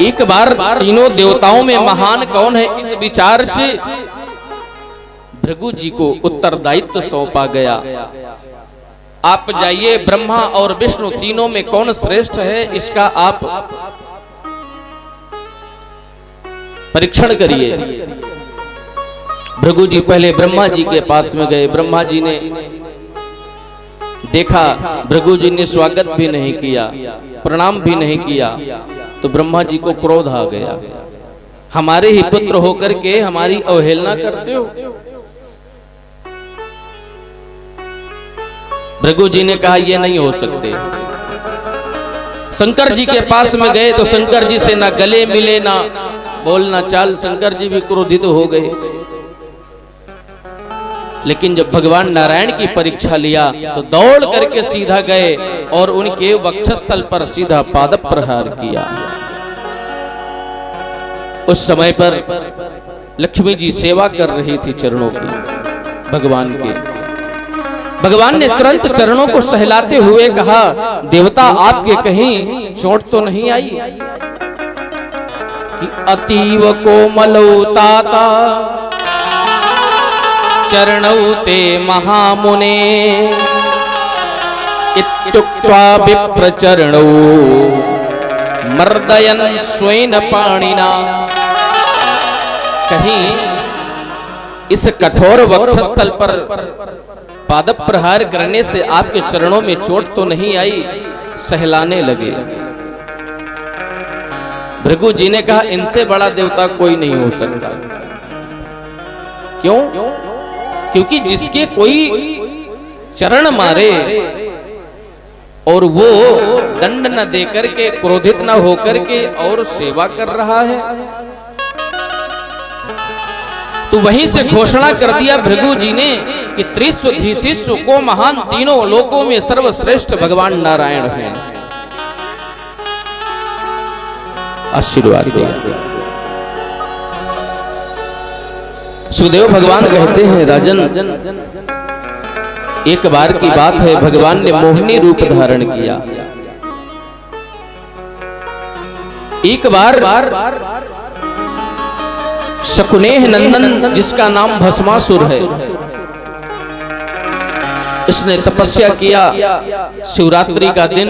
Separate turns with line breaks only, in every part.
एक बार तीनों देवताओं में महान कौन है, इस विचार से भृगु जी को उत्तरदायित्व सौंपा गया। आप जाइए ब्रह्मा और विष्णु तीनों में कौन श्रेष्ठ है, इसका आप परीक्षण करिए। भृगु जी पहले ब्रह्मा जी के पास में गए। ब्रह्मा जी ने देखा भृगु जी ने स्वागत भी नहीं किया, प्रणाम भी नहीं किया, तो ब्रह्मा जी को क्रोध आ गया। हमारे ही पुत्र होकर के हमारी अवहेलना करते हो। भृगु जी ने कहा यह नहीं हो सकते। शंकर जी के पास में गए तो शंकर जी से ना गले मिले ना बोलना चाल। शंकर जी भी क्रोधित हो गए। लेकिन जब भगवान नारायण की परीक्षा लिया तो दौड़ करके सीधा गए और उनके वक्षस्थल पर सीधा पाद प्रहार किया। उस समय पर लक्ष्मी जी सेवा कर रही थी चरणों की भगवान के। भगवान ने तुरंत चरणों को सहलाते हुए कहा, देवता आपके कहीं चोट तो नहीं आई? कि अतीव कोमलौ ताता चरणौ ते महामुने इत्युक्त्वा विप्रचरणौ मर्दयन् स्वेन पाणिना। कहीं इस कठोर वक्षस्थल पर पाद प्रहार करने से आपके चरणों में चोट तो नहीं आई? सहलाने लगे। भृगु जी ने कहा इनसे बड़ा देवता कोई नहीं हो सकता। क्यों? क्योंकि जिसके कोई चरण मारे और वो दंड न देकर के, क्रोधित न होकर के और सेवा कर रहा है, तो वहीं से घोषणा कर दिया भृगु जी ने कि त्रिस्वधीशिष्व को महान तीनों लोकों में सर्वश्रेष्ठ भगवान नारायण हैं। आशीर्वाद दिया। सुखदेव भगवान कहते हैं, राजन एक बार की बात है, भगवान ने मोहिनी रूप धारण किया। एक बार शकुनेह नंदन, जिसका नाम भस्मासुर है, इसने तपस्या किया। शिवरात्रि का दिन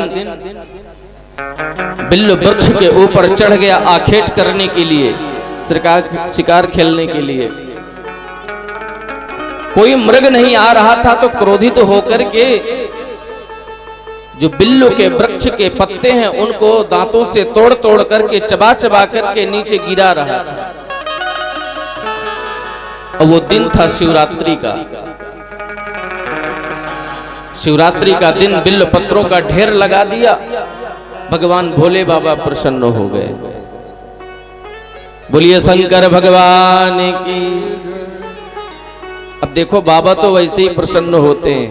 बिल्व वृक्ष के ऊपर चढ़ गया आखेट करने के लिए, शिकार खेलने के लिए। कोई मृग नहीं आ रहा था तो क्रोधित होकर के जो बिल्लू के वृक्ष के पत्ते हैं उनको दांतों से तोड़ तोड़ करके चबा चबा करके नीचे गिरा रहा था। और वो दिन था शिवरात्रि का। शिवरात्रि का दिन बिल्व पत्रों का ढेर लगा दिया। भगवान भोले बाबा प्रसन्न हो गए। बोलिए शंकर भगवान की। अब देखो बाबा तो वैसे ही प्रसन्न होते हैं।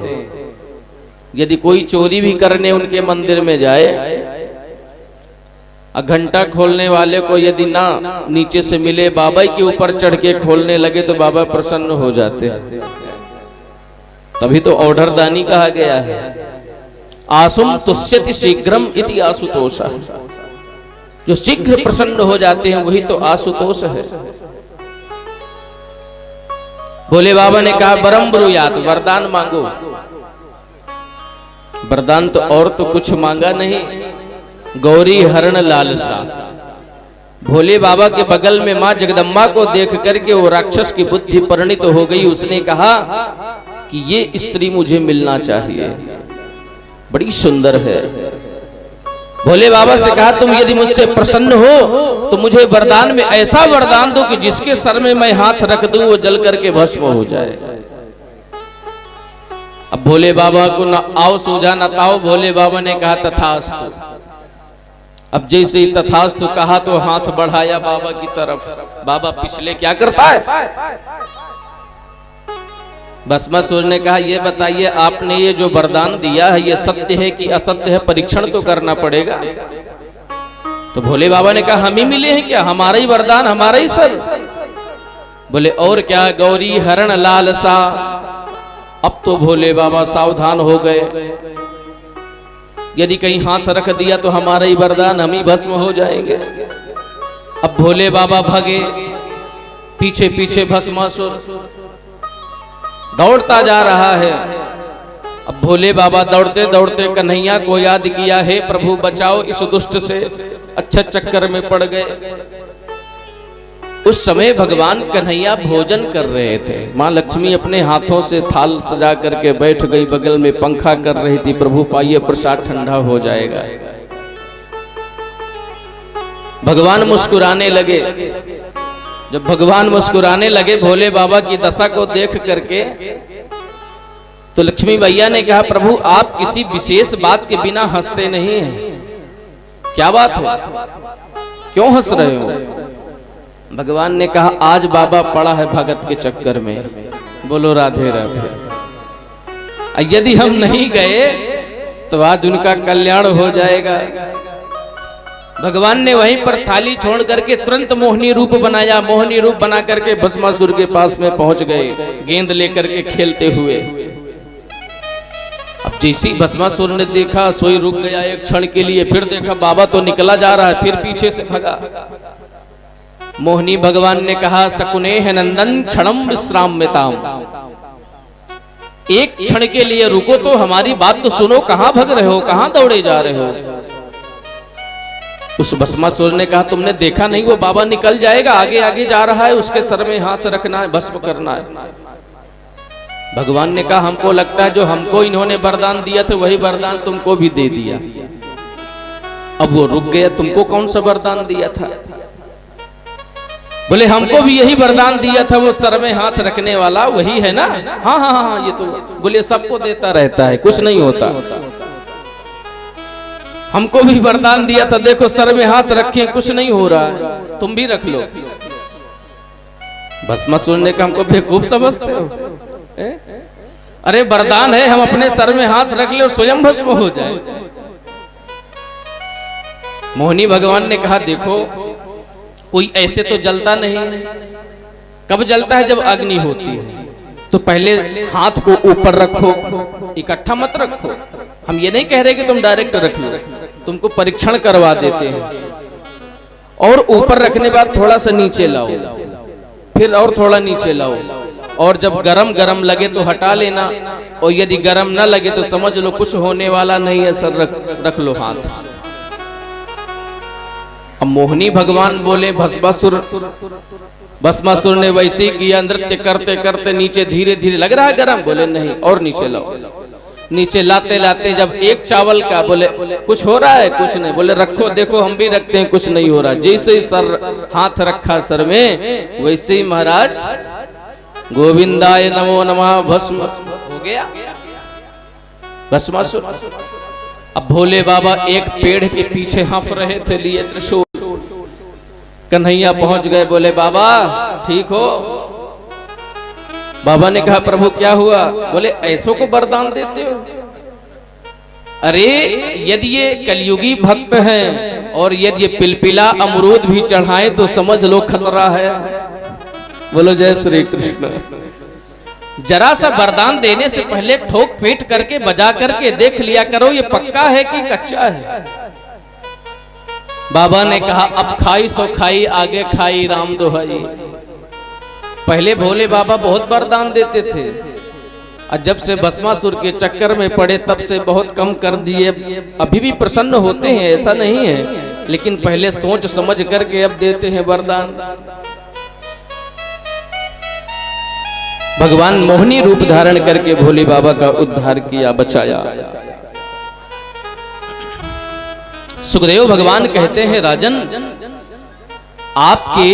यदि कोई चोरी भी करने उनके मंदिर में जाए, घंटा खोलने वाले को यदि ना नीचे से मिले, बाबा के ऊपर चढ़ के खोलने लगे तो बाबा प्रसन्न हो जाते हैं। तभी तो ऑर्डर दानी कहा गया है, आसुम तुष्यति शीघ्रम इति आशुतोष। जो शीघ्र प्रसन्न हो जाते हैं वही तो आशुतोष है। भोले बाबा ने कहा बरम ब्रूयात, वरदान मांगो। वरदान तो और तो कुछ मांगा नहीं, गौरी हरण लालसा। भोले बाबा के बगल में मां जगदम्बा को देख करके वो राक्षस की बुद्धि परिणित हो गई। उसने कहा कि ये स्त्री मुझे मिलना चाहिए, बड़ी सुंदर है। भोले बाबा से कहा तुम यदि मुझसे प्रसन्न हो तो मुझे वरदान में ऐसा वरदान दो कि जिसके सर में मैं हाथ रख दूं वो जल करके भस्म हो जाए। अब भोले बाबा को न आओ सूझा न ताओ, भोले बाबा ने कहा तथास्तु। अब जैसे ही तथास्तु कहा तो हाथ बढ़ाया बाबा की तरफ। बाबा पिछले क्या करता है? भस्मासुर ने कहा ये बताइए आपने ये जो वरदान दिया है ये सत्य है कि असत्य है? परीक्षण तो करना पड़ेगा। तो भोले बाबा ने कहा हम ही मिले हैं क्या? हमारा ही वरदान, हमारा ही सर। बोले और क्या? गौरी हरण लालसा। अब तो भोले बाबा सावधान हो गए, यदि कहीं हाथ रख दिया तो हमारा ही वरदान, हम ही भस्म हो जाएंगे। अब भोले बाबा भागे, पीछे पीछे भस्मासुर दौड़ता जा रहा है। अब भोले बाबा दौड़ते दौड़ते कन्हैया को याद किया, है प्रभु बचाओ इस दुष्ट से, अच्छा चक्कर में पड़ गए। उस समय भगवान कन्हैया भोजन कर रहे थे। माँ लक्ष्मी अपने हाथों से थाल सजा करके बैठ गई, बगल में पंखा कर रही थी, प्रभु पाइए प्रसाद ठंडा हो जाएगा। भगवान मुस्कुराने लगे। जब भगवान मुस्कुराने लगे भोले बाबा की दशा को देख करके, तो लक्ष्मी भैया ने कहा, प्रभु आप किसी विशेष बात के बिना हंसते नहीं हैं, क्या बात है, क्यों हंस रहे हो? भगवान ने कहा, आज बाबा पड़ा है भगत के चक्कर में। बोलो राधे राधे। यदि हम नहीं गए तो आज उनका कल्याण हो जाएगा। भगवान ने वहीं पर थाली छोड़ करके तुरंत मोहिनी रूप बनाया। मोहिनी रूप बना करके भस्मासुर के पास में पहुंच गए, गेंद लेकर के खेलते हुए। अब जैसी भस्मासुर ने देखा, सोई रुक गया एक क्षण के लिए, फिर देखा बाबा तो निकला जा रहा है, फिर पीछे से भगा। मोहिनी भगवान ने कहा, सकुने है नंदन क्षणम विश्राम्यताम, एक क्षण के लिए रुको तो हमारी बात तो सुनो, कहां भग रहे हो, कहां दौड़े जा रहे हो? उस भस्मासुर ने कहा, तुमने देखा नहीं वो बाबा निकल जाएगा, आगे आगे जा रहा है, उसके सर में हाथ रखना है, भस्म करना है। भगवान ने कहा, हमको लगता है जो हमको इन्होंने वरदान दिया था वही वरदान तुमको भी दे दिया। अब वो रुक गया, तुमको कौन सा वरदान दिया था? बोले हमको भी यही वरदान दिया था, वो सर में हाथ रखने वाला वही है ना? हाँ हाँ हाँ, ये तो। बोले सबको देता रहता है, कुछ नहीं होता। हमको भी वरदान दिया था, देखो सर में हाथ रखे, कुछ नहीं हो रहा है, तुम भी रख लो। भस्मासुर ने कहा, हमको बेवकूफ समझते हो? अरे वरदान है, हम अपने सर में हाथ रख ले और स्वयं भस्म हो जाए। मोहिनी भगवान ने कहा, देखो कोई ऐसे तो जलता नहीं। कब जलता है? जब अग्नि होती है। तो पहले हाथ को ऊपर रखो, इकट्ठा मत रखो। हम ये नहीं कह रहे कि तुम डायरेक्ट रख लो, तुमको परीक्षण करवा देते हैं। और ऊपर रखने बाद थोड़ा सा नीचे लाओ, फिर और थोड़ा नीचे लाओ, और जब गरम गरम लगे तो हटा लेना, और यदि गरम ना लगे तो समझ लो कुछ होने वाला नहीं है, सर रख लो हाथ। अब मोहिनी भगवान बोले, भस्मासुर ने वैसे ही किया, नृत्य करते करते नीचे धीरे धीरे लग रहा है गरम, बोले नहीं, और नीचे लाओ। नीचे लाते लाते जब एक चावल का, बोले कुछ हो रहा है? कुछ नहीं। बोले रखो, देखो हम भी रखते हैं, कुछ नहीं हो रहा। जैसे ही सर हाथ रखा सर में, वैसे ही महाराज गोविंदाय नमो नमः, भस्म हो गया भस्मासुर। अब भोले बाबा एक पेड़ के पीछे हंफ रहे थे, लिए त्रिशूल। कन्हैया पहुंच गए, बोले बाबा ठीक हो? बाबा ने कहा, प्रभु क्या हुआ? बोले ऐसों को वरदान देते हो? अरे यदि ये कलयुगी भक्त हैं और यदि ये पिलपिला अमरूद भी चढ़ाए तो समझ लो खतरा है। बोलो जय श्री कृष्ण। जरा सा वरदान देने से पहले ठोक पीट करके बजा करके देख लिया करो, ये पक्का है कि कच्चा है। बाबा ने कहा, अब खाई सो खाई, आगे खाई राम दुहाई। पहले भोले बाबा बहुत वरदान देते थे, और जब से भस्मासुर के चक्कर में पड़े तब से बहुत कम कर दिए। अभी भी प्रसन्न होते हैं, ऐसा नहीं है, लेकिन पहले सोच समझ करके अब देते हैं वरदान। भगवान मोहिनी रूप धारण करके भोले बाबा का उद्धार किया, बचाया। सुखदेव भगवान कहते हैं, राजन आपके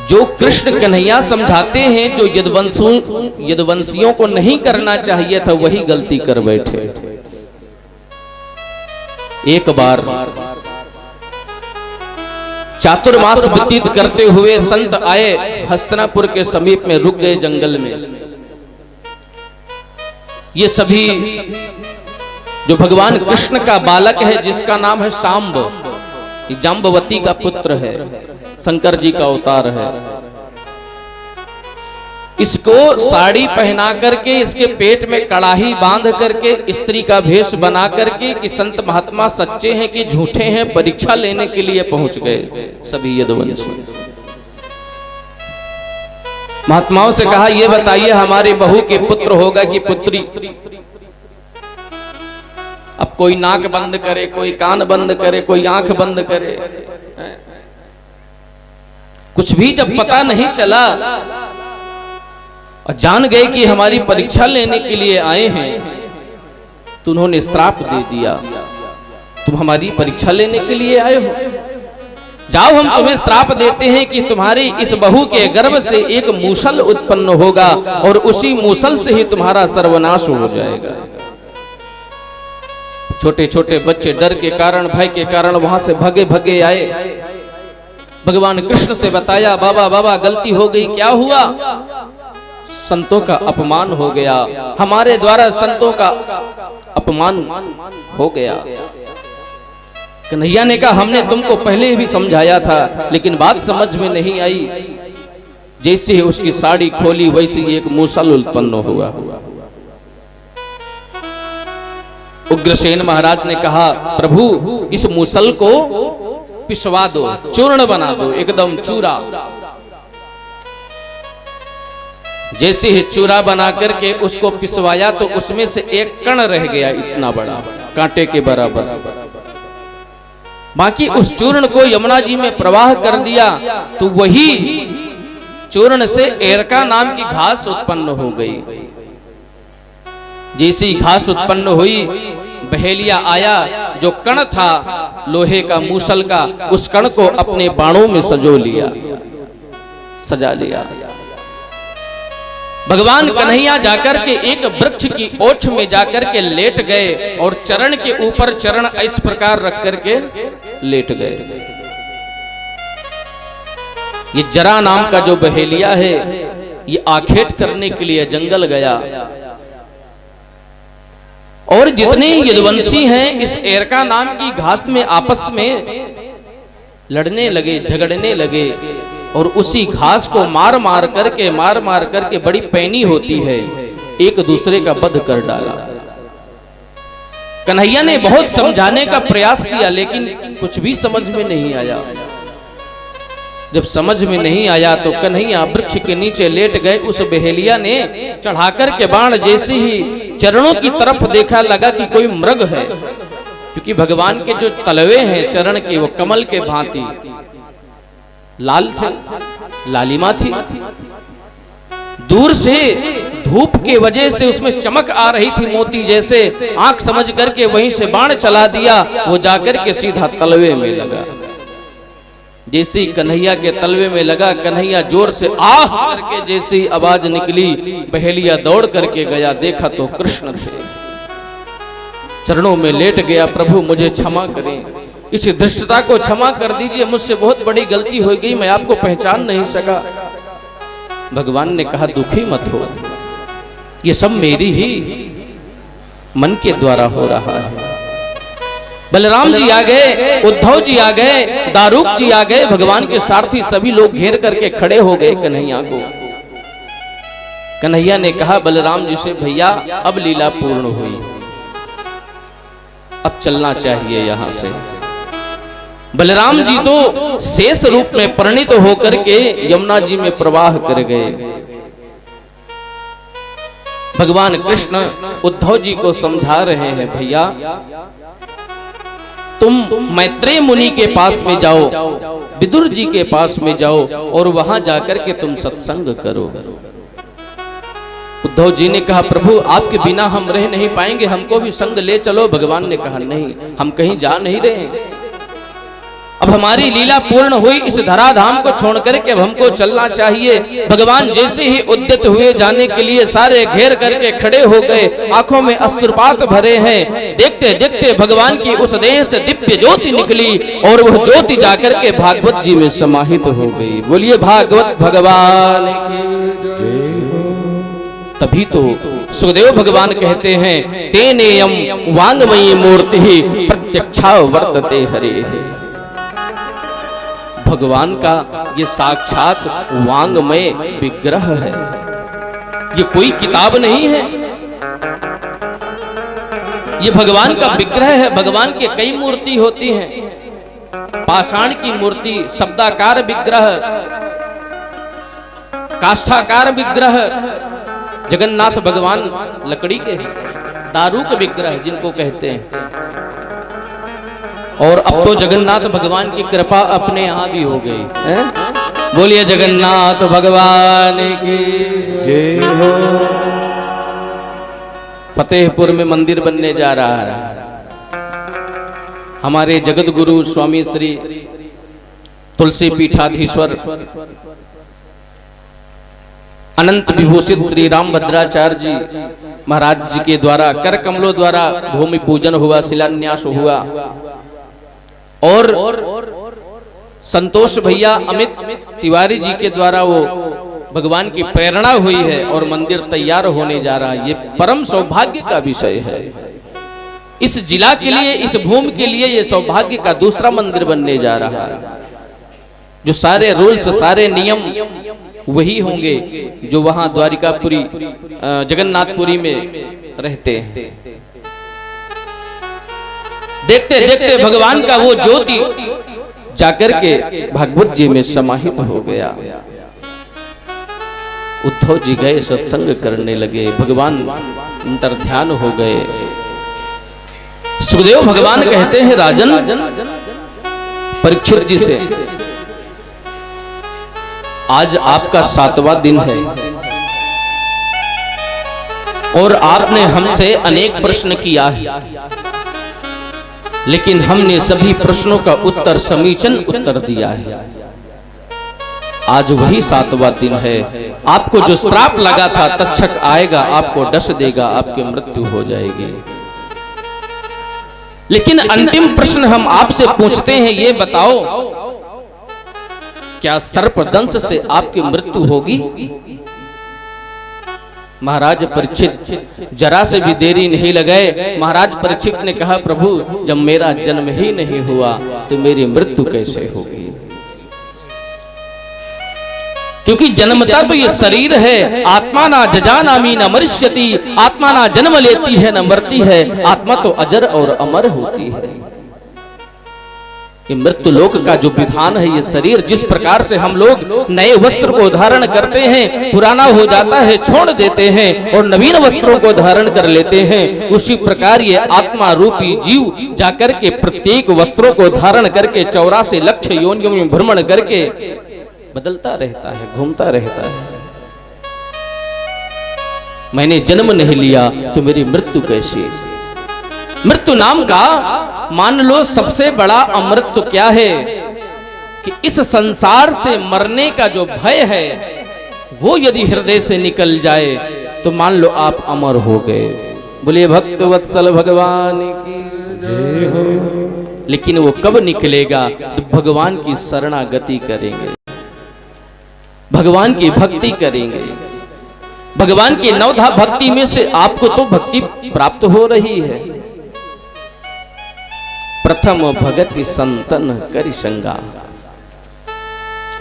जो कृष्ण कन्हैया समझाते हैं, जो यदुवंशियों को नहीं करना चाहिए था वही गलती कर बैठे। एक बार चातुर्मास व्यतीत करते हुए संत आए, हस्तिनापुर के समीप में रुक गए जंगल में। ये सभी जो भगवान कृष्ण का बालक है, जिसका नाम है शांब, जाम्बवती का पुत्र है, शंकर जी का अवतार है। इसको साड़ी पहना करके, इसके पेट में कड़ाही बांध करके, स्त्री का भेष बना करके कि संत महात्मा सच्चे हैं कि झूठे हैं, परीक्षा लेने के लिए पहुंच गए सभी यदुवंशी। महात्माओं से कहा, ये बताइए हमारी बहू के पुत्र होगा कि पुत्री? अब कोई नाक बंद करे, कोई कान बंद करे, कोई आंख बंद करे, कुछ भी जब पता नहीं चला और जान गए कि हमारी परीक्षा लेने के लिए आए हैं, तो उन्होंने श्राप दे दिया, तुम हमारी परीक्षा लेने के लिए आए हो, जाओ हम तुम्हें श्राप देते हैं कि तुम्हारी इस बहू के गर्भ से एक मूसल उत्पन्न होगा और उसी मूसल से ही तुम्हारा सर्वनाश हो जाएगा। छोटे छोटे बच्चे डर के कारण, भय के कारण वहां से भगे भगे आए। भगवान कृष्ण से बताया, बाबा बाबा गलती हो गई। क्या हुआ? संतों का अपमान हो गया, हमारे द्वारा संतों का अपमान हो गया। कन्हैया ने कहा, हमने तुमको पहले भी समझाया था लेकिन बात समझ में नहीं आई। जैसे ही उसकी साड़ी खोली वैसे ही एक मूसल उत्पन्न हुआ। उग्रसेन महाराज ने कहा, प्रभु इस मूसल को पिसवा दो, चूर्ण बना दो, एकदम चूरा। जैसे ही चूरा बना करके उसको पिसवाया तो उसमें से एक कण रह गया, इतना बड़ा, कांटे के बराबर। बाकी उस चूर्ण को यमुना जी में प्रवाह कर दिया तो वही चूर्ण से एरका नाम की घास उत्पन्न हो गई। जैसे ही घास उत्पन्न हुई, बहेलिया आया, जो कण था लोहे का मूसल का, उस कण को अपने बाणों में सजा लिया। भगवान कन्हैया जाकर के एक वृक्ष की ओछ में जाकर के लेट गए और चरण के ऊपर चरण इस प्रकार रख करके लेट गए। ये जरा नाम का जो बहेलिया है, ये आखेट करने के लिए जंगल गया और जितने यदुवंशी हैं इस एरका नाम की घास में आपस में लड़ने लगे, झगड़ने लगे और उसी घास को मार मार करके बड़ी पैनी होती है, एक दूसरे का वध कर डाला। कन्हैया ने बहुत समझाने का प्रयास किया लेकिन कुछ भी समझ में नहीं आया। जब समझ में नहीं आया तो कन्हैया वृक्ष के नीचे लेट गए। उस बहेलिया ने चढ़ाकर के बाण जैसे ही चरणों की तरफ देखा, लगा कि कोई मृग है, क्योंकि भगवान के जो तलवे हैं चरण के वो कमल के भांति लाल थे, लालिमा थी। दूर से धूप के वजह से उसमें चमक आ रही थी मोती जैसे। आंख समझ करके वहीं से बाण चला दिया, वो जाकर के सीधा तलवे में लगा। जैसे ही कन्हैया के तलवे में लगा, कन्हैया जोर से आह करके जैसे ही आवाज निकली, बहेलिया दौड़ करके गया, देखा तो कृष्ण थे। चरणों में लेट गया, प्रभु मुझे क्षमा करें, इस धृष्टता को क्षमा कर दीजिए, मुझसे बहुत बड़ी गलती हो गई, मैं आपको पहचान नहीं सका। भगवान ने कहा, दुखी मत हो, ये सब मेरी ही मन के द्वारा हो रहा है। बलराम जी आ गए, उद्धव जी आ गए, दारूक जी आ गए, भगवान के सारथी सभी लोग घेर करके खड़े हो गए कन्हैया को। कन्हैया ने कहा बलराम जी से, भैया अब लीला पूर्ण हुई, अब चलना चाहिए यहां से। बलराम जी तो शेष रूप में परिणित होकर के यमुना जी में प्रवाह कर गए। भगवान कृष्ण उद्धव जी को समझा रहे हैं, भैया तुम मैत्रेय मुनि के पास में जाओ, विदुर जी के पास में जाओ और वहां जाकर के तुम सत्संग करो। उद्धव जी ने कहा, प्रभु आपके बिना हम रह नहीं पाएंगे, हमको भी संग ले चलो। भगवान ने कहा, नहीं, हम कहीं जा नहीं रहे, अब हमारी लीला पूर्ण हुई, इस धराधाम को छोड़ करके अब हमको चलना चाहिए। भगवान जैसे ही उद्यत हुए जाने के लिए सारे घेर करके खड़े हो गए, आंखों में अश्रुपात भरे हैं। देखते देखते भगवान की उस देह से दिव्य ज्योति निकली और वह ज्योति जाकर के भागवत जी में समाहित हो गई। बोलिए भागवत भगवान की। तभी तो सुखदेव भगवान कहते हैं, तेनेयम वांगमयी मूर्ति प्रत्यक्षा वर्तते हरे। भगवान का ये साक्षात वांगमय विग्रह है। ये कोई किताब नहीं है, ये भगवान का विग्रह है। भगवान के कई मूर्ति होती हैं, पाषाण की मूर्ति, शब्दाकार विग्रह, काष्ठाकार विग्रह। जगन्नाथ भगवान लकड़ी के हैं, दारूक विग्रह जिनको कहते हैं। और अब तो जगन्नाथ भगवान की कृपा अपने यहां भी हो गई है। बोलिए जगन्नाथ भगवान की जय हो। फतेहपुर में मंदिर बनने जा रहा है। हमारे जगत गुरु स्वामी श्री तुलसी पीठाधीश्वर अनंत विभूषित श्री राम भद्राचार्य जी महाराज जी के द्वारा कर कमलों द्वारा भूमि पूजन हुआ, शिलान्यास हुआ। और संतोष भैया अमित तिवारी जी के द्वारा वो भगवान की प्रेरणा हुई है और मंदिर तैयार होने जा रहा है। ये परम सौभाग्य का विषय है। इस जिला के लिए, इस भूमि के लिए ये सौभाग्य का दूसरा मंदिर बनने जा रहा है। जो सारे रूल्स, सारे नियम वही होंगे जो वहां द्वारिकापुरी, जगन्नाथपुरी में रहते हैं। देखते देखते भगवान का वो ज्योति जाकर के भागवत जी में समाहित हो गया। उद्धव जी गए, सत्संग करने लगे, भगवान अंतर्ध्यान हो गए। सुखदेव भगवान कहते हैं राजन परीक्षित जी से, आज आपका 7वां दिन है और आपने हमसे अनेक प्रश्न किया है, लेकिन हमने सभी प्रश्नों का उत्तर समीचीन उत्तर दिया है। आज वही 7वां दिन है। आपको जो श्राप लगा था तक्षक आएगा, आपको डस देगा, आपकी मृत्यु हो जाएगी। लेकिन अंतिम प्रश्न हम आपसे पूछते हैं, ये बताओ क्या सर्पदंश से आपकी मृत्यु होगी? महाराज परीक्षित जरा से भी देरी नहीं लगाए। महाराज परीक्षित ने कहा, प्रभु जब मेरा जन्म ही नहीं हुआ तो मेरी मृत्यु कैसे होगी? क्योंकि जन्मता तो ये शरीर है। आत्मा ना जजानामी न मरिष्यति, आत्मा ना जन्म लेती है न मरती है, आत्मा तो अजर और अमर होती है। ये मृत्यु लोक का जो विधान है, ये शरीर जिस प्रकार से हम लोग नए वस्त्र को धारण करते हैं, पुराना हो जाता है छोड़ देते हैं और नवीन वस्त्रों को धारण कर लेते हैं, उसी प्रकार ये आत्मा रूपी जीव जाकर के प्रत्येक वस्त्रों को धारण करके 84 लक्ष योनियों में भ्रमण करके बदलता रहता है, घूमता रहता है। मैंने जन्म नहीं लिया तो मेरी मृत्यु कैसी? मृत्यु नाम का मान लो सबसे बड़ा अमृत क्या है कि इस संसार से मरने का जो भय है वो यदि हृदय से निकल जाए तो मान लो आप अमर हो गए। बोलिए भक्त वत्सल भगवान की जय हो। लेकिन वो कब निकलेगा? तो भगवान की शरणागति करेंगे, भगवान की भक्ति करेंगे। भगवान की नवधा भक्ति में से आपको तो भक्ति प्राप्त हो रही है। प्रथम भगति संतन करि संगा,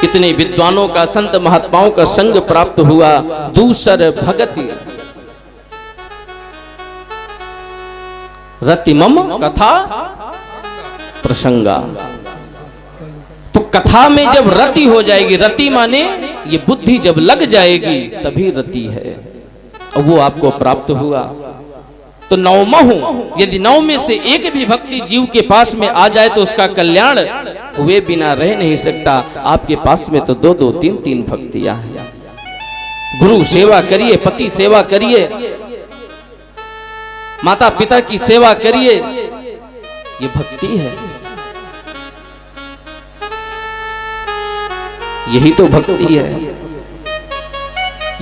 कितने विद्वानों का, संत महात्माओं का संग प्राप्त हुआ। दूसर भगति रतिमम कथा प्रसंगा। तो कथा में जब रति हो जाएगी, रति माने ये बुद्धि जब लग जाएगी तभी रति है, और वो आपको प्राप्त हुआ। तो नवमहु, यदि 9 में से एक भी भक्ति जीव के पास में आ जाए तो उसका कल्याण हुए बिना रह नहीं सकता। आपके पास में तो 2-2, 3-3 भक्तियां हैं। गुरु सेवा करिए, पति सेवा करिए, माता पिता की सेवा करिए, ये भक्ति है। यही तो भक्ति है,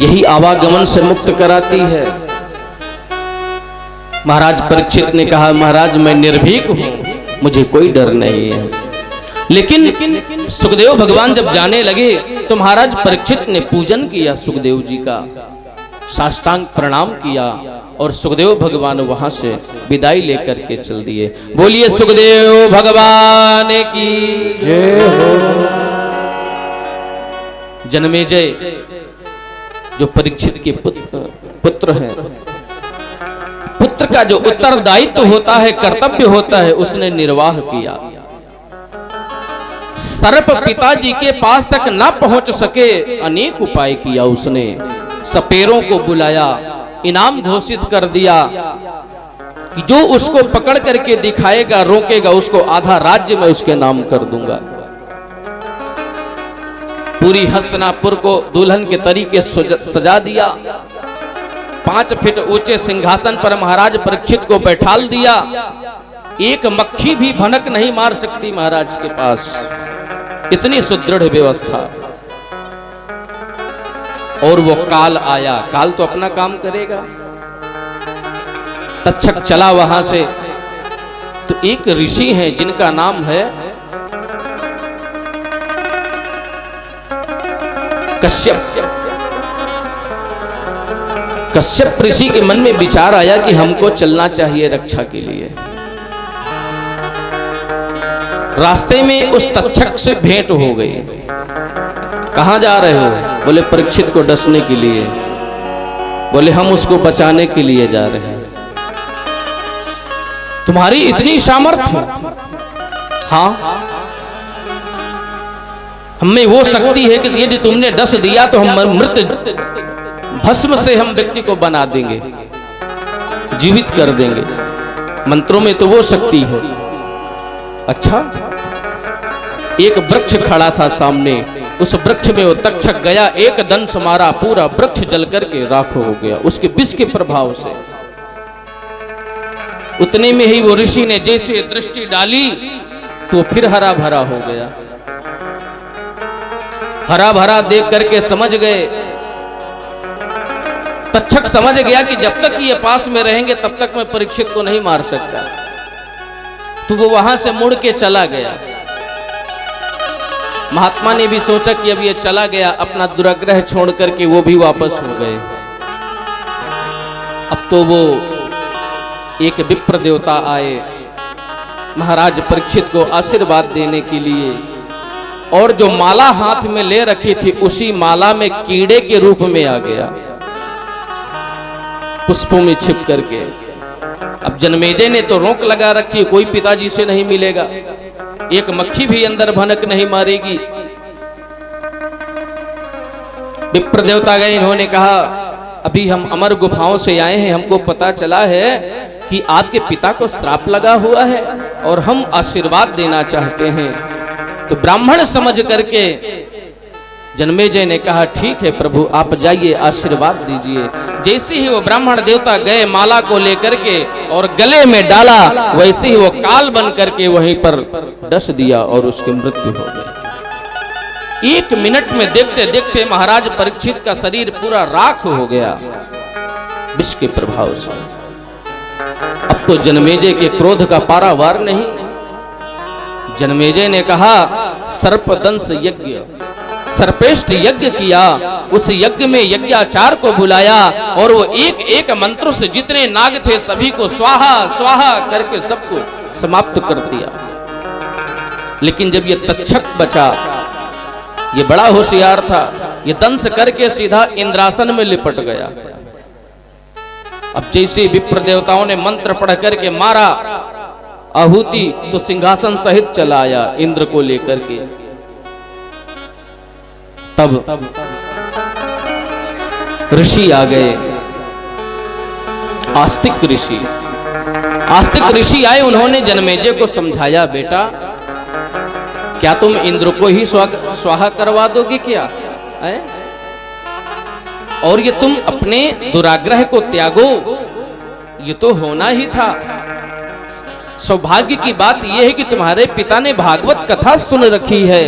यही आवागमन से मुक्त कराती है। महाराज परीक्षित ने कहा, महाराज मैं निर्भीक हूं, मुझे कोई डर नहीं है। लेकिन सुखदेव भगवान जब जाने लगे तो महाराज परीक्षित ने पूजन किया सुखदेव जी का, साष्टांग प्रणाम किया और सुखदेव भगवान वहां से विदाई लेकर के चल दिए। बोलिए सुखदेव भगवान की जय हो। जन्मेजय जो परीक्षित के पुत्र हैं, पुत्र का जो उत्तरदायित्व होता है, कर्तव्य होता है, उसने निर्वाह किया। सर्प पिताजी के पास तक ना पहुंच सके, अनेक उपाय किया उसने। सपेरों को बुलाया, इनाम घोषित कर दिया कि जो उसको पकड़ करके दिखाएगा, रोकेगा, उसको आधा राज्य में उसके नाम कर दूंगा। पूरी हस्तिनापुर को दुल्हन के तरीके सजा दिया। 5 फीट ऊंचे सिंहासन पर महाराज परीक्षित को बैठाल दिया। एक मक्खी भी भनक नहीं मार सकती महाराज के पास, इतनी सुदृढ़ व्यवस्था। और वो काल आया, काल तो अपना काम करेगा। तक्षक चला वहां से, तो एक ऋषि हैं जिनका नाम है कश्यप। कश्यप ऋषि के मन में विचार आया कि हमको चलना चाहिए रक्षा के लिए। रास्ते में उस तक्षक से भेंट हो गई। कहां जा रहे हो? बोले परीक्षित को डसने के लिए। बोले हम उसको बचाने के लिए जा रहे हैं। तुम्हारी इतनी सामर्थ्य? हाँ, हमें वो शक्ति है कि यदि तुमने डस दिया तो हम मृत भस्म से हम व्यक्ति को बना देंगे, जीवित कर देंगे। मंत्रों में तो वो शक्ति है। अच्छा, एक वृक्ष खड़ा था सामने, उस वृक्ष में वो तक्षक गया, एक दंश मारा, पूरा वृक्ष जल करके राख हो गया उसके विष के प्रभाव से। उतने में ही वो ऋषि ने जैसे दृष्टि डाली तो फिर हरा भरा हो गया। हरा भरा देख करके समझ गए, तक्षक समझ गया कि जब तक ये पास में रहेंगे तब तक मैं परीक्षित को नहीं मार सकता। तो वो वहां से मुड़ के चला गया। महात्मा ने भी सोचा कि अब ये चला गया, अपना दुराग्रह छोड़ करके वो भी वापस हो गए। अब तो वो एक विप्र देवता आए महाराज परीक्षित को आशीर्वाद देने के लिए, और जो माला हाथ में ले रखी थी उसी माला में कीड़े के रूप में आ गया, पुष्पों में छिप करके। अब जन्मेजय ने तो रोक लगा रखी, कोई पिताजी से नहीं मिलेगा, एक मक्खी भी अंदर भनक नहीं मारेगी। विप्र देवता गए, इन्होंने कहा अभी हम अमर गुफाओं से आए हैं, हमको पता चला है कि आपके पिता को श्राप लगा हुआ है और हम आशीर्वाद देना चाहते हैं। तो ब्राह्मण समझ करके जन्मेजय ने कहा ठीक है प्रभु, आप जाइए आशीर्वाद दीजिए। जैसे ही वो ब्राह्मण देवता गए माला को लेकर के और गले में डाला, वैसे ही वो काल बन करके वहीं पर डस दिया और उसकी मृत्यु हो गई। 1 मिनट में देखते देखते महाराज परीक्षित का शरीर पूरा राख हो गया विष के प्रभाव से। अब तो जन्मेजय के क्रोध का पारावार नहीं। जन्मेजय ने कहा सर्पदंश यज्ञ, सर्पेष्ठ यज्ञ किया। उस यज्ञ में यज्ञाचार को बुलाया और वो एक एक मंत्रों से जितने नाग थे सभी को स्वाहा स्वाहा करके सबको समाप्त कर दिया। लेकिन जब ये तक्षक बचा, ये बड़ा होशियार था, ये दंश करके सीधा इंद्रासन में लिपट गया। अब जैसे विप्र देवताओं ने मंत्र पढ़ करके मारा आहुति, तो सिंहासन सहित चला आया इंद्र को लेकर के। तब ऋषि आ गए, आस्तिक ऋषि। आस्तिक ऋषि आए, उन्होंने जन्मेजय को समझाया, बेटा क्या तुम इंद्र को ही स्वाहा करवा दोगे क्या है? और ये तुम अपने दुराग्रह को त्यागो, ये तो होना ही था। सौभाग्य की बात यह है कि तुम्हारे पिता ने भागवत कथा सुन रखी है,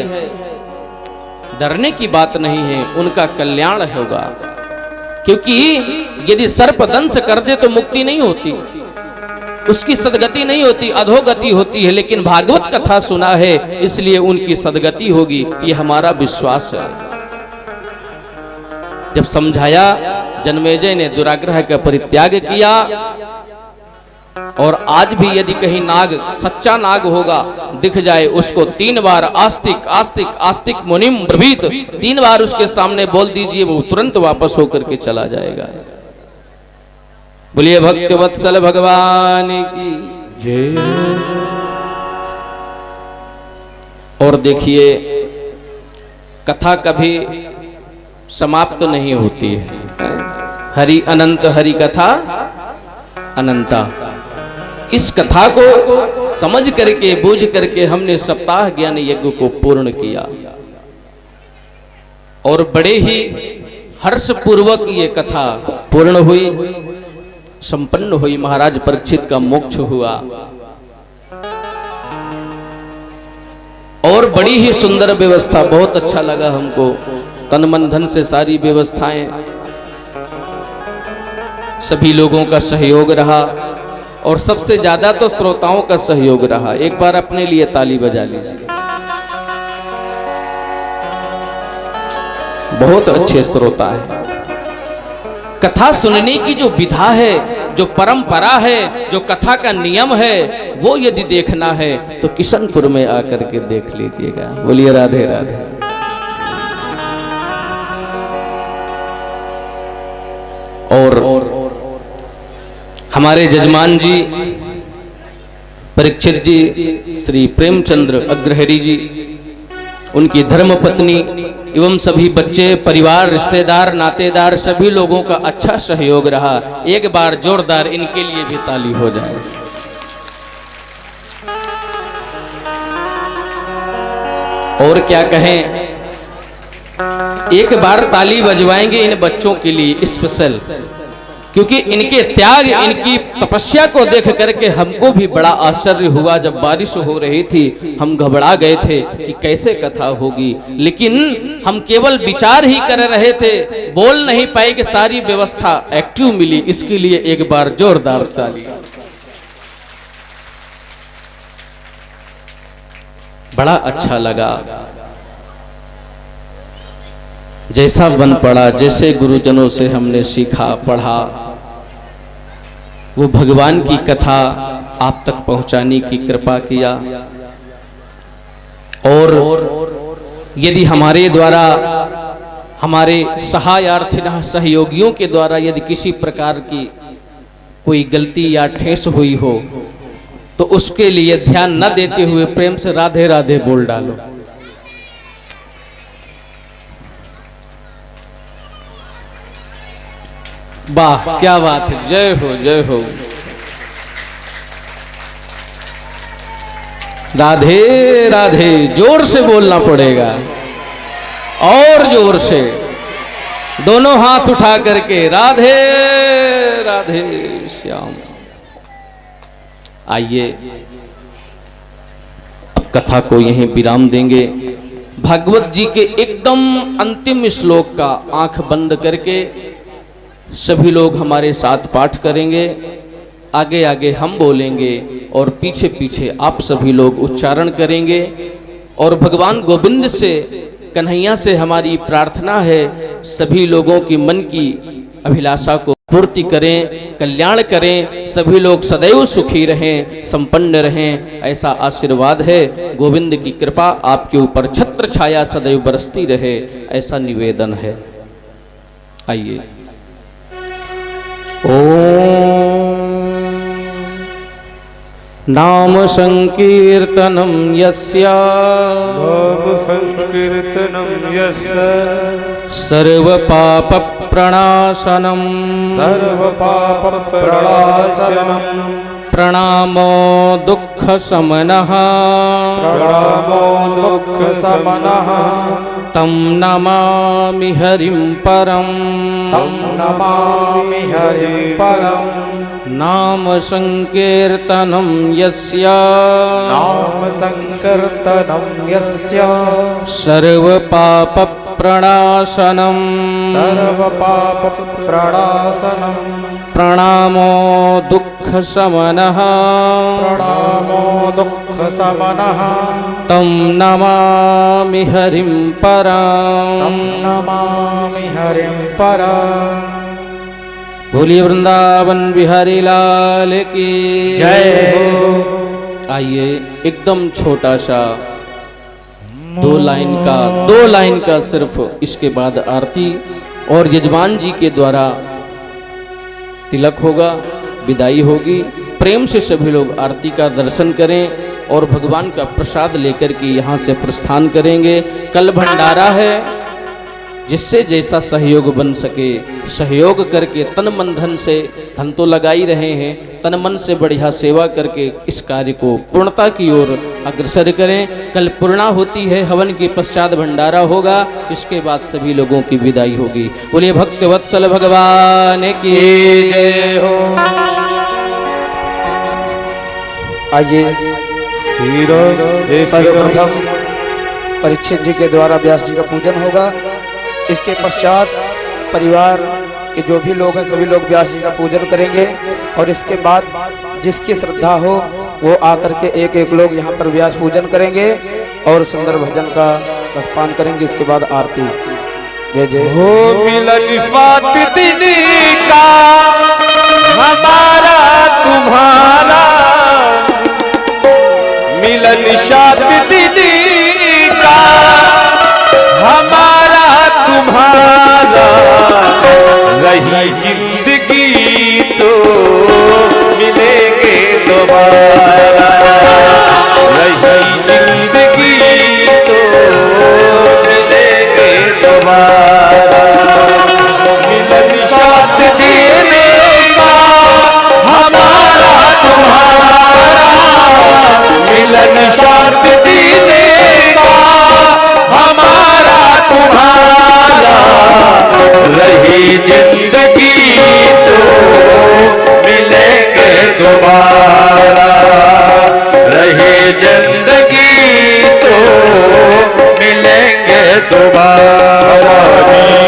डरने की बात नहीं है, उनका कल्याण होगा। क्योंकि यदि सर्पदंश कर दे तो मुक्ति नहीं होती, उसकी सदगति नहीं होती, अधोगति होती है। लेकिन भागवत कथा सुना है इसलिए उनकी सदगति होगी, ये हमारा विश्वास है। जब समझाया, जन्मेजय ने दुराग्रह का परित्याग किया और आज भी यदि कहीं नाग, सच्चा नाग होगा, दिख जाए, उसको 3 बार आस्तिक आस्तिक आस्तिक मुनिम ब्रवीत 3 बार उसके सामने बोल दीजिए, वो तुरंत वापस होकर के चला जाएगा। बोलिए भक्त वत्सल भगवान की जय। और देखिए, कथा कभी समाप्त नहीं होती है। हरि अनंत, हरि कथा अनंता। इस कथा को समझ करके, बूझ करके हमने सप्ताह ज्ञान यज्ञ को पूर्ण किया और बड़े ही हर्ष पूर्वक ये कथा पूर्ण हुई, संपन्न हुई। महाराज परीक्षित का मोक्ष हुआ और बड़ी ही सुंदर व्यवस्था, बहुत अच्छा लगा हमको। तन मन धन से सारी व्यवस्थाएं, सभी लोगों का सहयोग रहा और सबसे ज्यादा तो श्रोताओं का सहयोग रहा। एक बार अपने लिए ताली बजा लीजिए। बहुत अच्छे श्रोता है। कथा सुनने की जो विधा है, जो परंपरा है, जो कथा का नियम है, वो यदि देखना है तो किशनपुर में आकर के देख लीजिएगा। बोलिए राधे राधे। और हमारे जजमान जी परीक्षित जी, श्री प्रेमचंद्र अग्रहरि जी, उनकी धर्मपत्नी एवं सभी बच्चे, परिवार, रिश्तेदार, नातेदार, सभी लोगों का अच्छा सहयोग रहा। एक बार जोरदार इनके लिए भी ताली हो जाए। और क्या कहें, एक बार ताली बजवाएंगे इन बच्चों के लिए स्पेशल, क्योंकि इनके त्याग, इनकी तपस्या को देख करके हमको भी बड़ा आश्चर्य हुआ। जब बारिश हो रही थी, हम घबरा गए थे कि कैसे कथा होगी, लेकिन हम केवल विचार ही कर रहे थे, बोल नहीं पाए कि सारी व्यवस्था एक्टिव मिली। इसके लिए एक बार जोरदार ताली। बड़ा अच्छा लगा। जैसा बन पड़ा, जैसे गुरुजनों से हमने सीखा पढ़ा, वो भगवान की कथा आप तक पहुंचाने की कृपा किया। और यदि हमारे द्वारा, हमारे सहायार्थी सहयोगियों के द्वारा यदि किसी प्रकार की कोई गलती या ठेस हुई हो, तो उसके लिए ध्यान न देते हुए प्रेम से राधे राधे बोल डालो। वाह, क्या बात है। जय हो, जय हो। राधे राधे जोर से बोलना पड़ेगा, और जोर से, दोनों हाथ उठा करके राधे राधे श्याम। आइए अब कथा को यहीं विराम देंगे। भागवत जी के एकदम अंतिम श्लोक का आंख बंद करके सभी लोग हमारे साथ पाठ करेंगे। आगे आगे हम बोलेंगे और पीछे पीछे आप सभी लोग उच्चारण करेंगे। और भगवान गोविंद से, कन्हैया से हमारी प्रार्थना है, सभी लोगों की मन की अभिलाषा को पूर्ति करें, कल्याण करें, सभी लोग सदैव सुखी रहें, संपन्न रहें, ऐसा आशीर्वाद है। गोविंद की कृपा आपके ऊपर छत्र छाया सदैव बरसती रहे, ऐसा निवेदन है। आइए। नाम संकीर्तनम यस्य,
नाम संकीर्तनम यस्य,
सर्व पाप प्रणाशनम,
सर्व पाप प्रणाशनम,
प्रणामो दुख शमनः,
प्रणामो दुख शमनः,
तं नमामि हरिं परं,
तं नमामि हरिं परं।
नाम संकीर्तनं यस्य,
नाम संकीर्तनं यस्य,
सर्व पाप प्रणाशनं,
सर्व पाप प्रणाशनं,
प्रणामो दुख शमनः,
प्रणामो दुख शमनः,
तं नमामि हरिं परं,
तं नमामि हरिं परं।
बोलिए वृंदावन बिहारी लाल की
जय हो।
आइए एकदम छोटा सा दो लाइन का सिर्फ, इसके बाद आरती और यजमान जी के द्वारा तिलक होगा, विदाई होगी। प्रेम से सभी लोग आरती का दर्शन करें और भगवान का प्रसाद लेकर के यहाँ से प्रस्थान करेंगे। कल भंडारा है, जिससे जैसा सहयोग बन सके सहयोग करके तन मन धन से, धन तो लगा ही रहे हैं, तन मन से बढ़िया सेवा करके इस कार्य को पूर्णता की ओर अग्रसर करें। कल पूर्णा होती है, हवन के पश्चात भंडारा होगा, इसके बाद सभी लोगों की विदाई होगी। बोलिए भक्त वत्सल भगवान की जय हो।
आइए सर्वप्रथम परीक्षित जी के द्वारा व्यास जी का पूजन होगा। इसके पश्चात परिवार के जो भी लोग हैं सभी लोग व्यास जी का पूजन करेंगे और इसके बाद जिसकी श्रद्धा हो वो आकर के एक एक लोग यहाँ पर व्यास पूजन करेंगे और सुंदर भजन का रसपान करेंगे। इसके बाद आरती। जय जय
हो मिलन फात दिन का हमारा तुम्हारा, मिलन शाद दिन का हमारा तुम्हारा, रही जिंदगी तो मिलेंगे दोबारा, रही जिंदगी तो मिलेंगे दोबारा। मिलन साथ देने का हमारा तुम्हारा, मिलन साथ देने का हमारा तुम्हारा, रही जिंदगी तो मिलेंगे दोबारा, रही जिंदगी तो मिलेंगे दोबारा।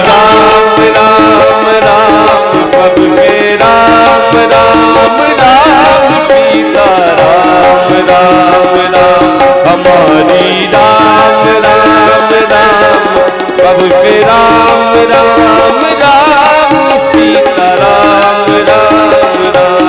राम राम राम सब से राम राम राम, सीता राम राम राम हमारी, राम राम राम सब से राम राम राम, सीता राम राम राम।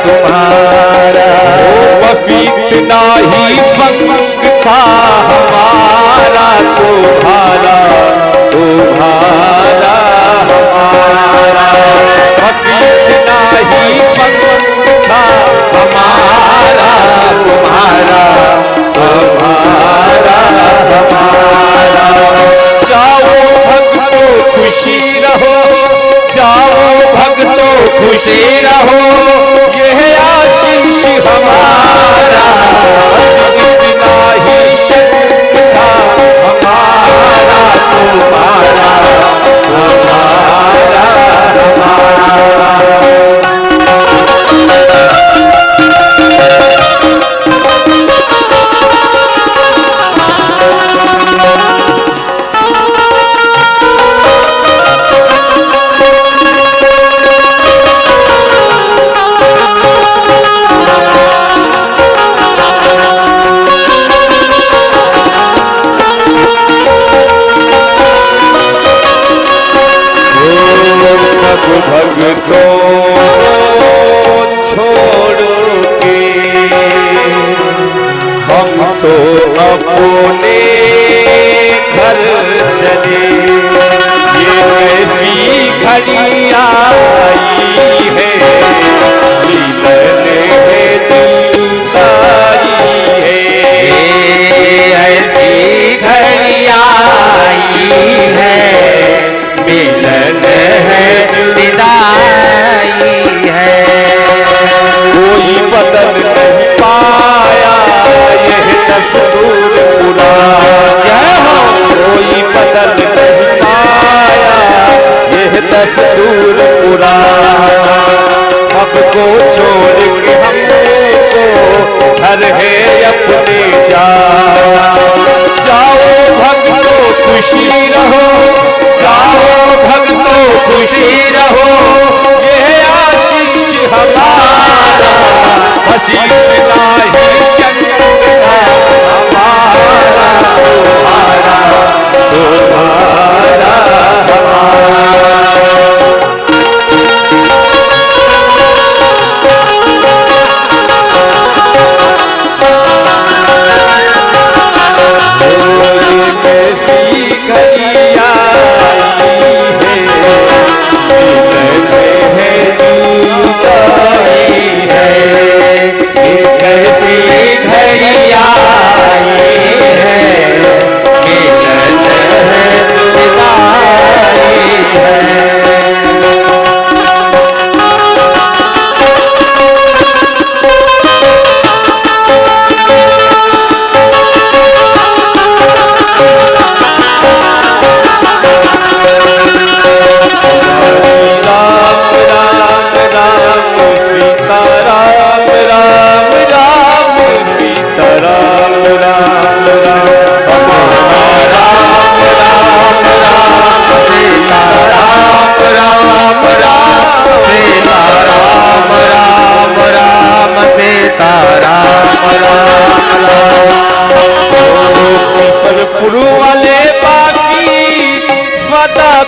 तुम्हारा वफीत नाही फंग था हमारा, तुम्हारा तुम्हारा हमारा, वफीत नाही फंग था हमारा, तुम्हारा तुम्हारा हमारा। जाओ भक्तों खुशी रहो, जाओ भक्तों खुशी रहो, यह आशीष हमारा, इतना ही शक था हमारा, भगतों छोड़ के हम तो अपने घर चले। ये कैसी घड़ी आई है, मिलन है जुदाई है।
ऐसी घड़ी आई है, मिलन है विदाई है।
कोई बदल नहीं पाया यह दस्तूर पुराना। कोई बदल नहीं पाया यह दस्तूर पुराना। सबको छोड़ के हमको घर है अपने जाना। जाओ भक्तों खुशी रहो, जाओ भक्तों खुशी रहो। ये आशीष हमारा आशीष इलाही चंदा हमारा तुम्हारा तुम्हारा हमारा।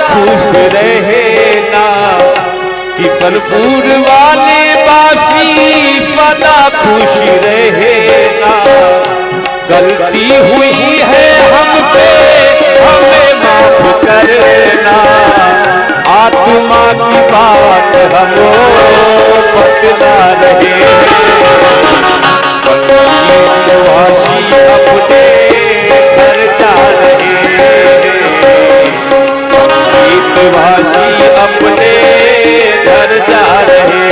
खुश रहना किशनपुर वाले बासी सदा खुश रहना। गलती हुई है हमसे हमें माफ करना। आत्मा की बात हमो बतला रहे। संगीतवासी अपने घर जा रहे। संगीतवासी अपने घर जा रहे।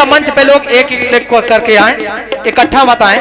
मंच पे लोग एक एक करके आए, इकट्ठा मत आए।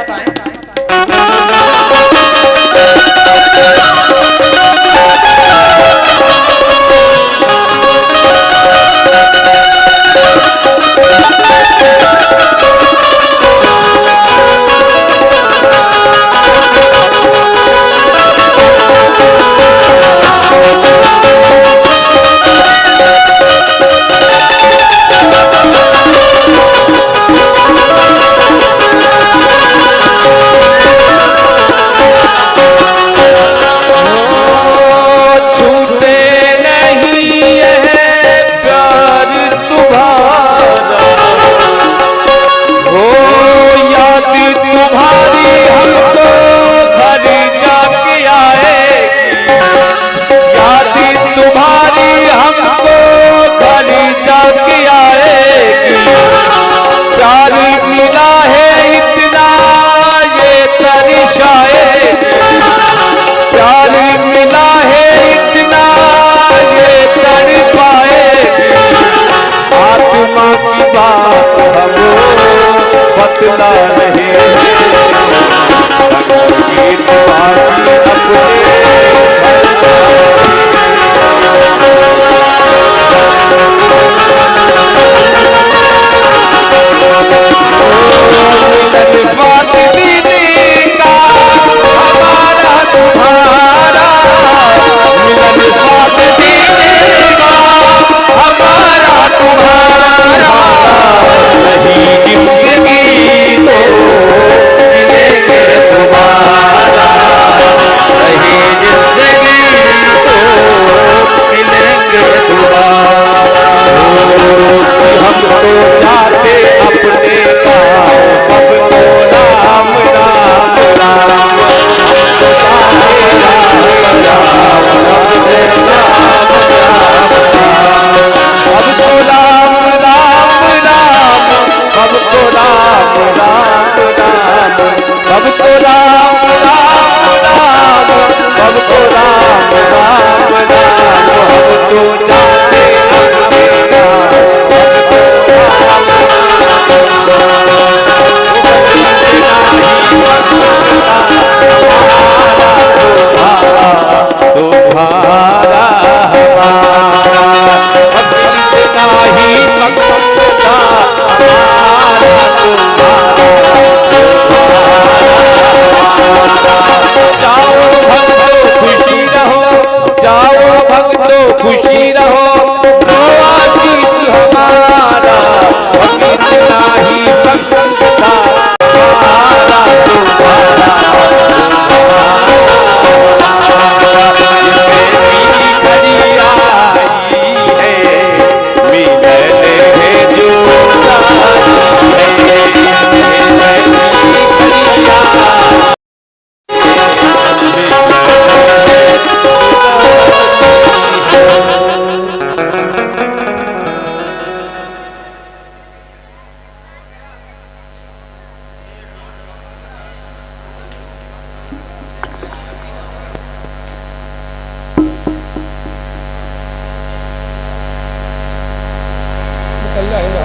Hello hello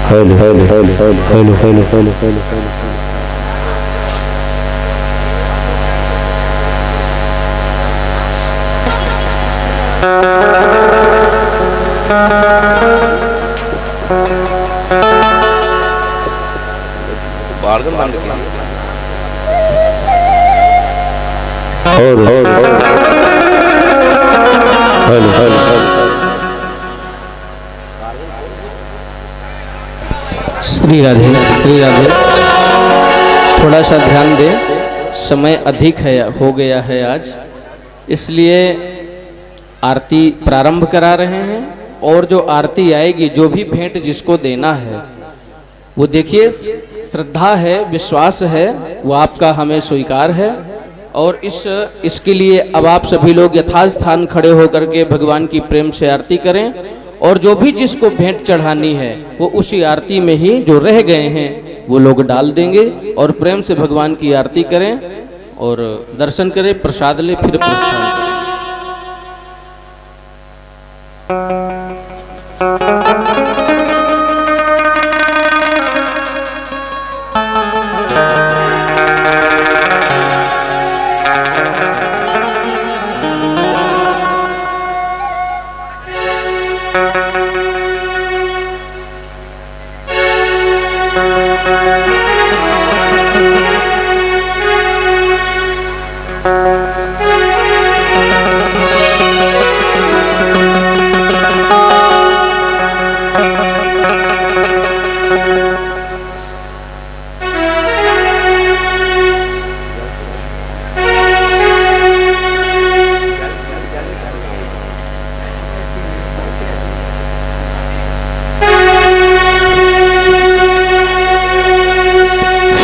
hello hello hello hello hello hello
बारगन बंद किया
hello hello hello
Shri Radhe Shri Radhe. थोड़ा सा ध्यान दे, समय अधिक है, हो गया है आज, इसलिए आरती प्रारंभ करा रहे हैं। और जो आरती आएगी, जो भी भेंट जिसको देना है वो देखिए, श्रद्धा है, विश्वास है, वो आपका हमें स्वीकार है। और इसके लिए अब आप सभी लोग यथास्थान खड़े होकर के भगवान की प्रेम से आरती करें। और जो भी जिसको भेंट चढ़ानी है वो उसी आरती में ही जो रह गए हैं वो लोग डाल देंगे। और प्रेम से भगवान की आरती करें और दर्शन करें, प्रसाद ले, फिर प्रस्थान करें।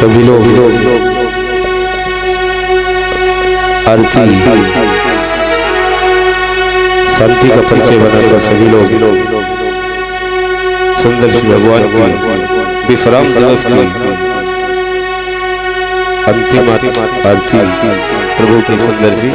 सभी लोग आरती शांति का परिचय बनाकर सभी लोग सुंदर श्री भगवान की विश्राम दिवस की अंतिम आरती प्रभु की सुंदर सी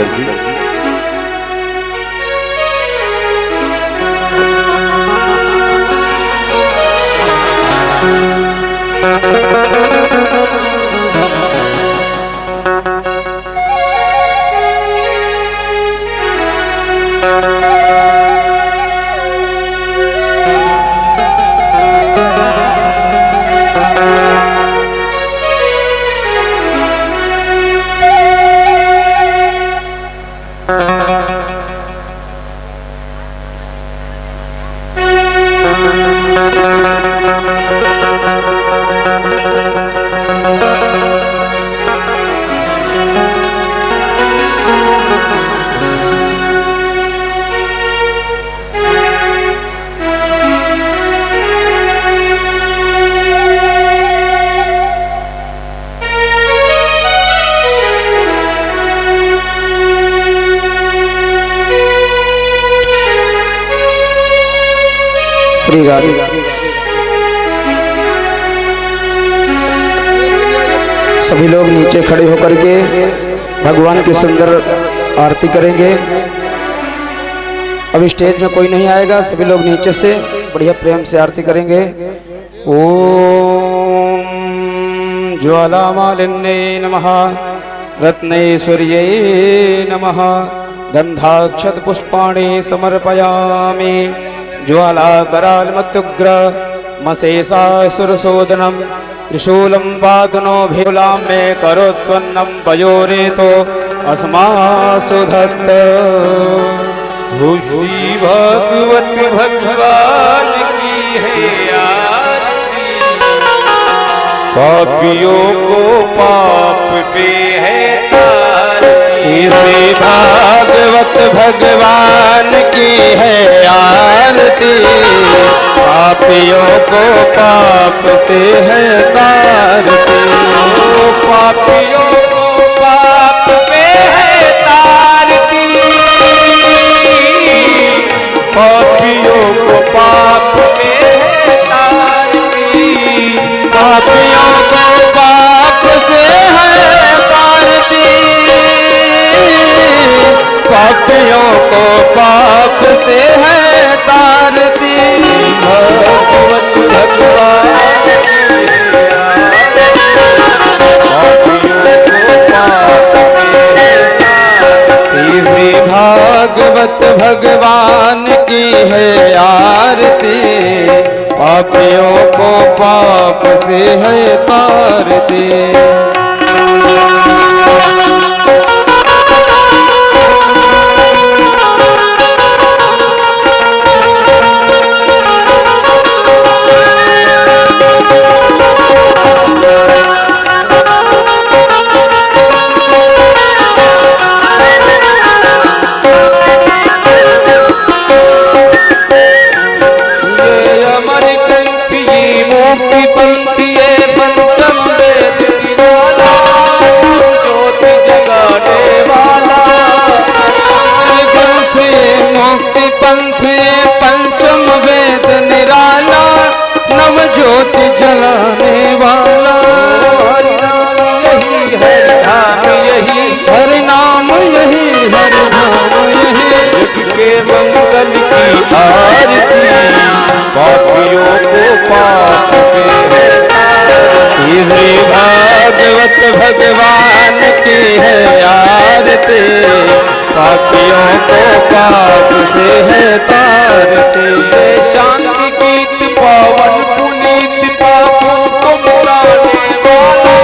श्री राधे। सभी लोग नीचे खड़े होकर के भगवान की सुंदर आरती करेंगे। अब स्टेज में कोई नहीं आएगा, सभी लोग नीचे से बढ़िया प्रेम से आरती करेंगे। ओम ज्वालामालिन्ये नमः, रत्नैश्वर्यै नमः, गंधाक्षत पुष्पाणि समर्पयामि। ज्वालाकरालमत्युग्र मशेषासुरशोदनं त्रिशूलं पातुनो भेलां मे करोत्पन्नं पयोरेतो अस्मासु धत्त।
श्री भगवत भगवान की है आरती, पापियों को पाप से है तारती।
श्री भागवत भगवान की है आरती, पापियों को पाप से है तारती।
पापियों को पाप से है तारती, पापियों को पाप से है तारती।
पापियों को पाप से है तारती, पापियों
से है तारती, भगवत भगवान श्री भागवत भगवान की है आरती, पापियों को पाप से है तारती। ज्योति जलाने वाला, हरि नाम यही हरि नाम यही, हरि नाम यही हरि नाम यही, युग के मंगल की आरती, पापियों को पाप से है। श्री भागवत भगवान की है आरती, पापियों को पाप से है तारती। शांति गीत पावन पुनीत, पापों को मुराने वाला,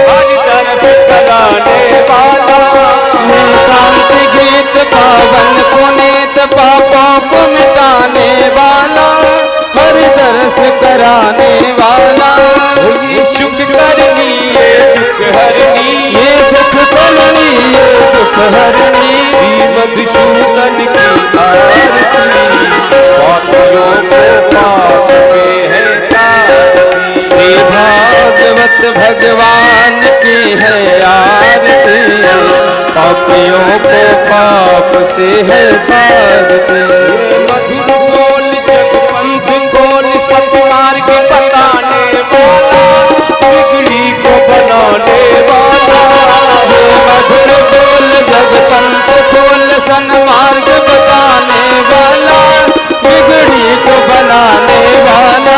हरि तरफ कराने वाला। शांति गीत पावन पुनीत, पापों को मिटाने वाला, हरि दर्श कराने वाला। ये सुख करनी ये दुख हरनी, ये सुख करनी ये दुख हरनी, श्री मधुसूदन की आरती, पापियों को पाप से है तारती। श्री भागवत भगवान की है आरती, पापियों को पाप से है तारती। मधुर बोल जगपंथ खोल, सतमार्ग बताने वाला, बिगड़ी को बनाने वाला। मधुर बोल जगपंथ खोल, सन्मार्ग बताने वाला, बिगड़ी को बनाने वाला।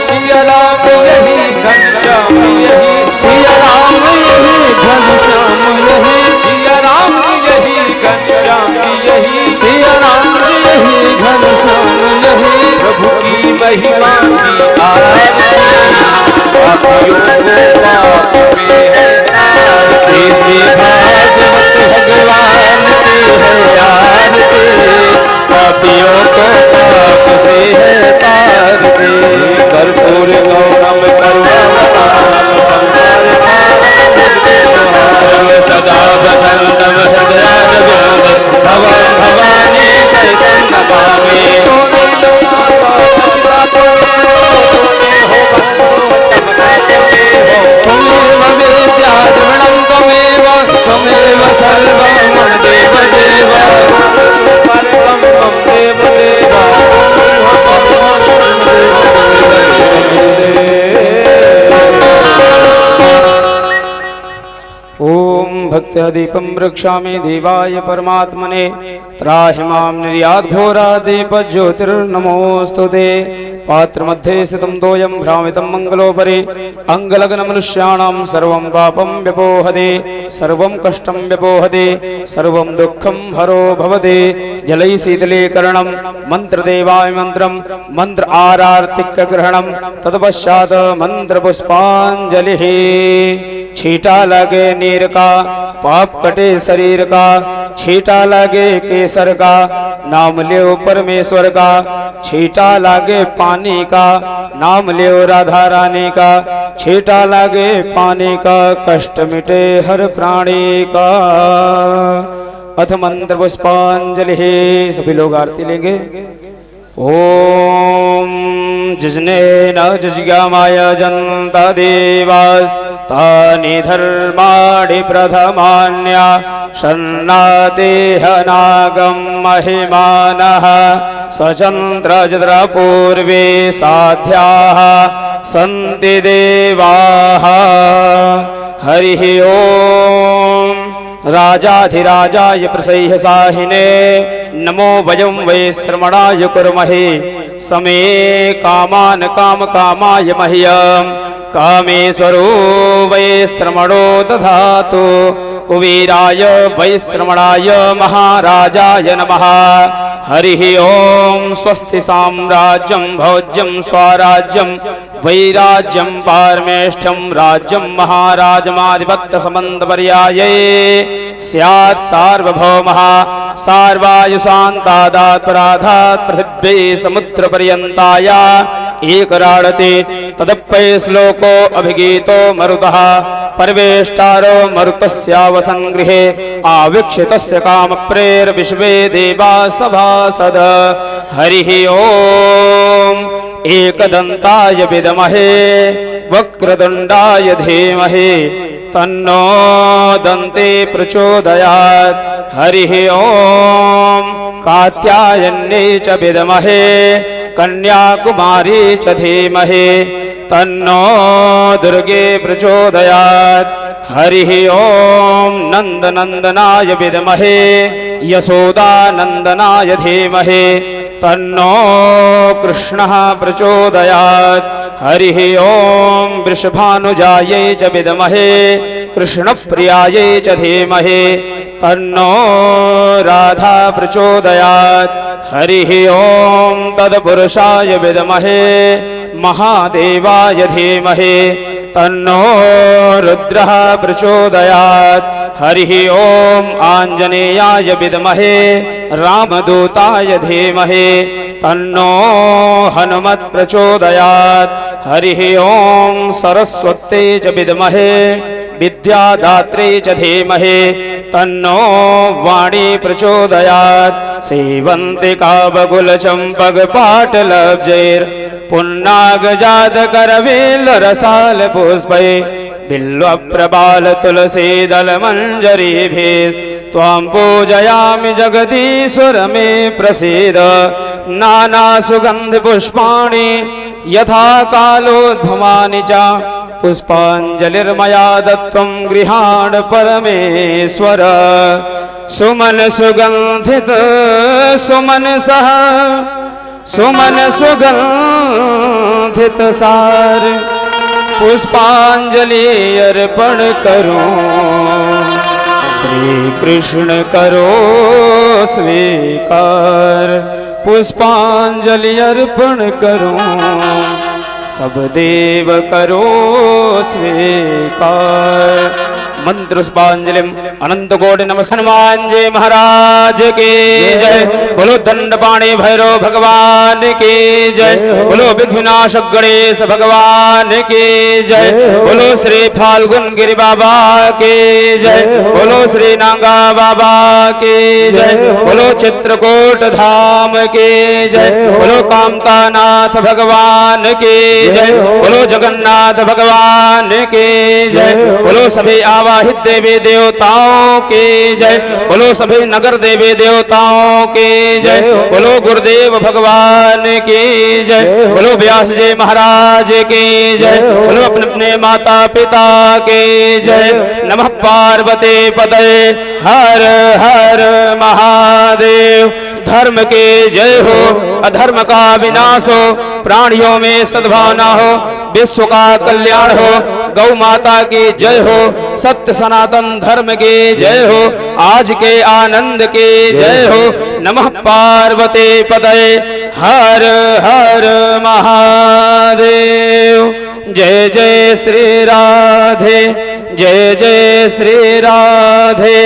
सिया राम यही घनश्याम यही, सिया राम यही घनश्याम यही, सिया राम यही घनश्याम यही, सिया राम यही घनश्याम यही। प्रभु की महिमा की आरती, पापियों को पाप से है तारती। श्री भागवत भगवान की है आरती, पापियों को पाप से है तारती। कर्पूर गौरम करुणावतारम, सदा वसंतम हृदयारविंद, भवं भवानी सहितं नमामि। त्वमेव विद्याद्रविणं त्वमेव, त्वमेव सर्वं मम देव देव, सर्वं मम देव देव। ओम भक्त्यादीपं वृक्षामि देवाय परमात्मने, त्राहि मां निर्यात घोरा दीप ज्योतिर्नमोस्तुते। पात्र मध्ये स्थितं तोयं भ्रामितं मंगलोपरि, अंगलग्न मनुष्याणां सर्वं पापं व्यपोहते, सर्वं कष्टं व्यपोहते, सर्वं दुःखं हरो भवते। जलै शीतलीकरणं मंत्रदेवाय मंत्रं, मंत्र आरार्तिक ग्रहणं, तत्पश्चात् मंत्र पुष्पांजलिः। छीटा लगे नीर का, पाप कटे शरीर का, छीटा लगे केसर का, नाम लियो परमेश्वर का। छीटा लागे पानी का, नाम लियो राधा रानी का। छीटा लागे पानी का, कष्ट मिटे हर प्राणी का। अथ मंत्र पुष्पांजलि। सभी लोग आरती लेंगे। ओम जिजनेन जिज्ञामाय जनता देवास, तानि धर्माणि प्रथमान्या शन्नादेह नागं महिमानः। सचन्द्रजद्र पूर्वे साध्याः सन्ति देवाः। हरिः ओम राजाधिराजाय प्रसह्यसाहिने नमो वयं वै श्रमणाय कुर्महे समे कामान् कामकामाय मह्यं कामेश्वरो वै श्रमणो दधातु कुबेराय वैश्रमणाय महाराजाय नमः। हरिः ओम स्वस्ति साम्राज्यं भोज्यं स्वराज्यं वैराज्यं पारमेष्ठ्यं राज्यं महाराजमाधिपत्य संबंधपर्याये स्यात् सार्वभौमः सार्वायुषान्तादात् पराधात् पृथिव्यै समुद्रपर्यन्ताय एकराडते तदप्पै श्लोको अभिगीतो मरुतः परवेष्टारो मरुतस्यावसङ्गृहे आवीक्षितस्य कामप्रेर विश्वे देवा सभासद। हरिः ओम एकदन्ताय विद्महे वक्रतुण्डाय धीमहि तन्नो दन्ते प्रचोदयात्। हरिः ओम कात्यायन्यै च विद्महे कन्याकुमारी च धीमहि तन्नो दुर्गे प्रचोदयात्। हरिः ओम नंदनंदनाय विद्महे यशोदानंदनाय धीमहि तन्नो कृष्णः प्रचोदयात्। हरिः ओम वृषभानुजायै च विद्महे कृष्णप्रियायै च धीमहि तन्नो राधा प्रचोदयात्। हरिः ओम तत्पुरुषाय विद्महे महादेवाय धीमहि तन्नो रुद्रः प्रचोदयात्। हरिः ओम आंजनेयाय विद्महे रामदूताय धीमहि तन्नो हनुमत् प्रचोदयात्। हरिः ओम सरस्वत्यै च विद्महे विद्यादात्रे च धीमहि तन्नो वाणी प्रचोदयात्। सेवन्तिका बकुलचम्पकपाटलब्जैर् पुन्नागजातकरवेल्लरसाल पुष्पै बिल्वप्रबाल तुलसीदल मंजरीभिः त्वां पूजयामि जगदीश्वर मे प्रसीद। नाना सुगंध पुष्पाणि यथा कालोद्भवानि च पुष्पाञ्जलिर्मया दत्तं गृहाण परमेश्वर। सुमन सुगंधित सुमन सह सुमन सुगंधित सार पुष्पांजलि अर्पण करूं श्री कृष्ण करो स्वीकार। पुष्पांजलि अर्पण करूं सब देव करो स्वीकार। मंत्र पुष्पांजलिम अनंत कोटि नमः हनुमान जी महाराज की जय। बोलो दंडपाणि भैरव भगवान की जय। बोलो विघ्नविनाशक गणेश भगवान की जय। बोलो श्री फाल्गुन गिरि बाबा की जय। बोलो श्री नांगा बाबा की जय। बोलो चित्रकूट धाम की जय। बोलो कामतानाथ भगवान की जय। बोलो जगन्नाथ भगवान की जय। बोलो सभी आवाहित देवी देवताओं की जय। बोलो सभी नगर देवी देवताओं की जय। बोलो गुरुदेव भगवान की जय। बोलो व्यास जी महाराज की जय। बोलो अपने अपने माता पिता की जय। नमः पार्वती पते हर हर महादेव। धर्म की जय हो अधर्म का विनाश हो प्राणियों में सद्भावना हो विश्व का कल्याण हो। गौ माता की जय हो सत्य सनातन धर्म की जय हो आज के आनंद की जय हो। नमः पार्वती पतये हर हर महादेव। जय जय श्री राधे जय जय श्री राधे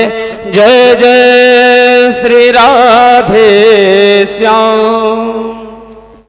जय जय श्री राधे श्याम।